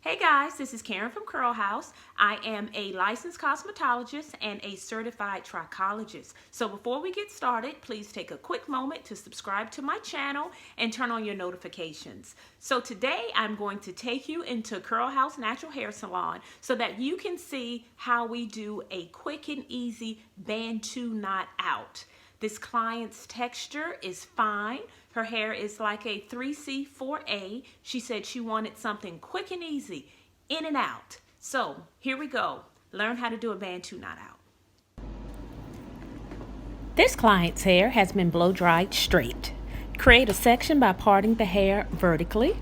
Hey guys, this is Karen from Curl House. I am a licensed cosmetologist and a certified trichologist. So before we get started, please take a quick moment to subscribe to my channel and turn on your notifications. So today I'm going to take you into Curl House Natural Hair Salon so that you can see how we do a quick and easy Bantu knot out. This client's texture is fine. Her hair is like a 3C, 4A. She said she wanted something quick and easy, in and out. So here we go. Learn how to do a Bantu knot out. This client's hair has been blow dried straight. Create a section by parting the hair vertically.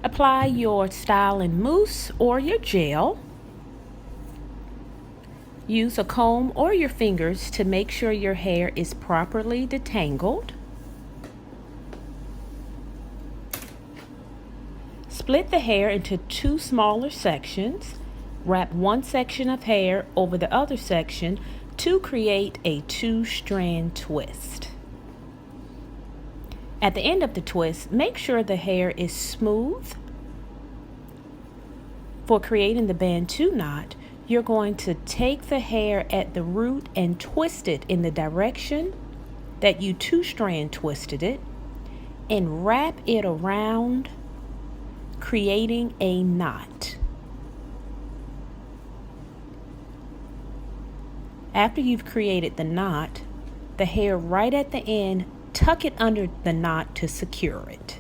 Apply your styling mousse or your gel. Use a comb or your fingers to make sure your hair is properly detangled. Split the hair into two smaller sections. Wrap one section of hair over the other section to create a two-strand twist. At the end of the twist, make sure the hair is smooth. For creating the Bantu knot, you're going to take the hair at the root and twist it in the direction that you two-strand twisted it and wrap it around, creating a knot. After you've created the knot, the hair right at the end, tuck it under the knot to secure it.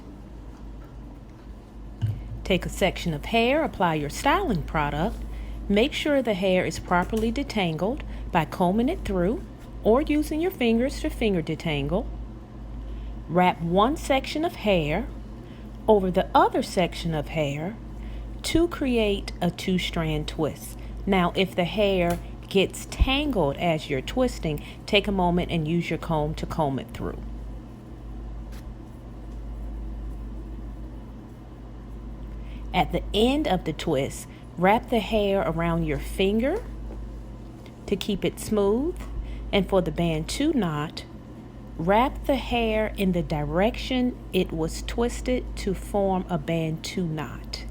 Take a section of hair, apply your styling product. Make sure the hair is properly detangled by combing it through or using your fingers to finger detangle. Wrap one section of hair over the other section of hair to create a two-strand twist. Now, if the hair gets tangled as you're twisting, take a moment and use your comb to comb it through. At the end of the twist, wrap the hair around your finger to keep it smooth, and for the Bantu knot, wrap the hair in the direction it was twisted to form a Bantu knot.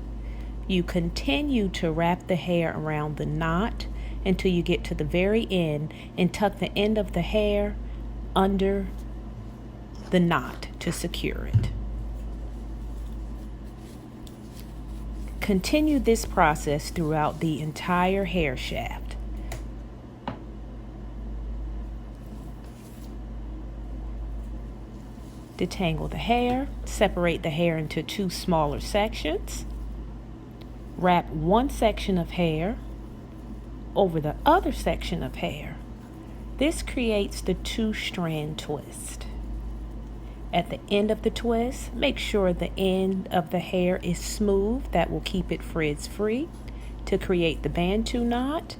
You continue to wrap the hair around the knot until you get to the very end and tuck the end of the hair under the knot to secure it. Continue this process throughout the entire hair shaft. Detangle the hair, separate the hair into two smaller sections. Wrap one section of hair over the other section of hair. This creates the two-strand twist. At the end of the twist, make sure the end of the hair is smooth. That will keep it frizz-free. To create the Bantu knot,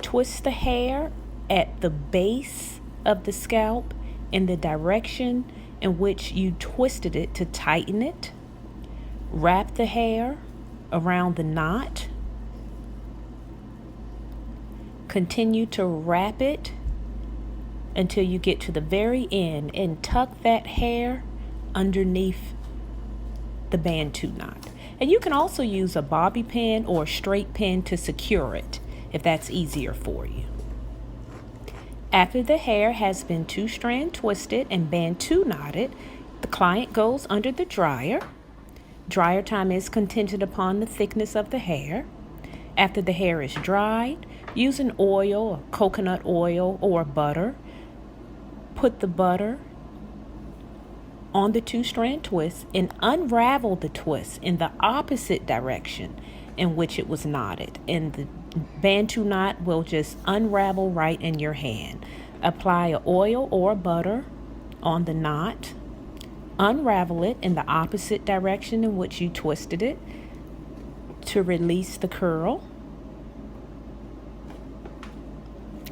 twist the hair at the base of the scalp in the direction in which you twisted it to tighten it. Wrap the hair around the knot. Continue to wrap it until you get to the very end and tuck that hair underneath the Bantu knot. And you can also use a bobby pin or a straight pin to secure it if that's easier for you. After the hair has been two-strand twisted and Bantu knotted, the client goes under the dryer. Dryer time is contingent upon the thickness of the hair. After the hair is dried, use an oil, a coconut oil or butter. Put the butter on the two-strand twist and unravel the twist in the opposite direction in which it was knotted, and the Bantu knot will just unravel right in your hand. Apply an oil or butter on the knot, unravel it in the opposite direction in which you twisted it to release the curl.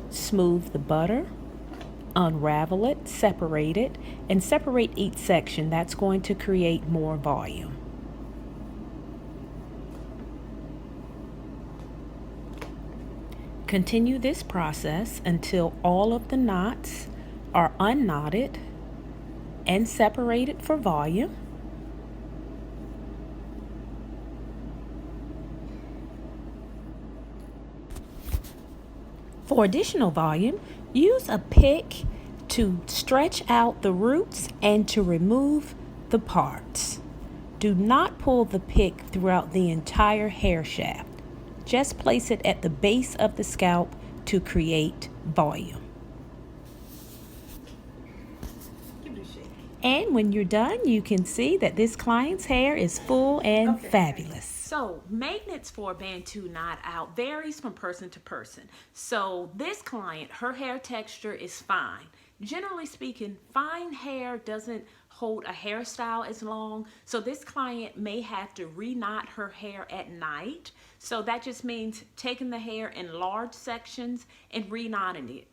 Smooth the butter, unravel it, and separate each section. That's going to create more volume. Continue this process until all of the knots are unknotted and separated for volume. For additional volume, use a pick to stretch out the roots and to remove the parts. Do not pull the pick throughout the entire hair shaft. Just place it at the base of the scalp to create volume. And when you're done, you can see that this client's hair is full and fabulous. So maintenance for a Bantu knot out varies from person to person. So this client, her hair texture is fine. Generally speaking, fine hair doesn't hold a hairstyle as long. So this client may have to re-knot her hair at night. So that just means taking the hair in large sections and re-knotting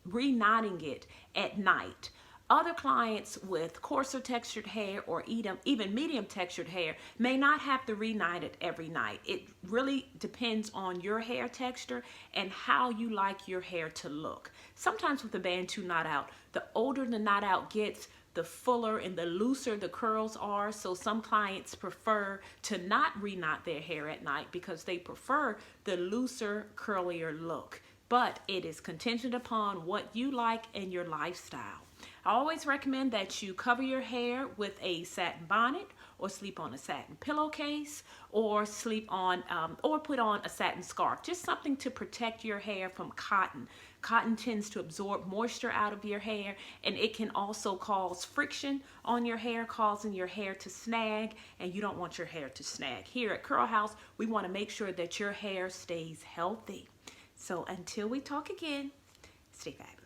it at night. Other clients with coarser textured hair or even medium textured hair may not have to re-knot it every night. It really depends on your hair texture and how you like your hair to look. Sometimes with the Bantu knot out, the older the knot out gets, the fuller and the looser the curls are. So some clients prefer to not re-knot their hair at night because they prefer the looser, curlier look. But it is contingent upon what you like and your lifestyle. I always recommend that you cover your hair with a satin bonnet or sleep on a satin pillowcase or or put on a satin scarf. Just something to protect your hair from cotton. Cotton tends to absorb moisture out of your hair, and it can also cause friction on your hair, causing your hair to snag, and you don't want your hair to snag. Here at Curl House, we want to make sure that your hair stays healthy. So until we talk again, stay fabulous.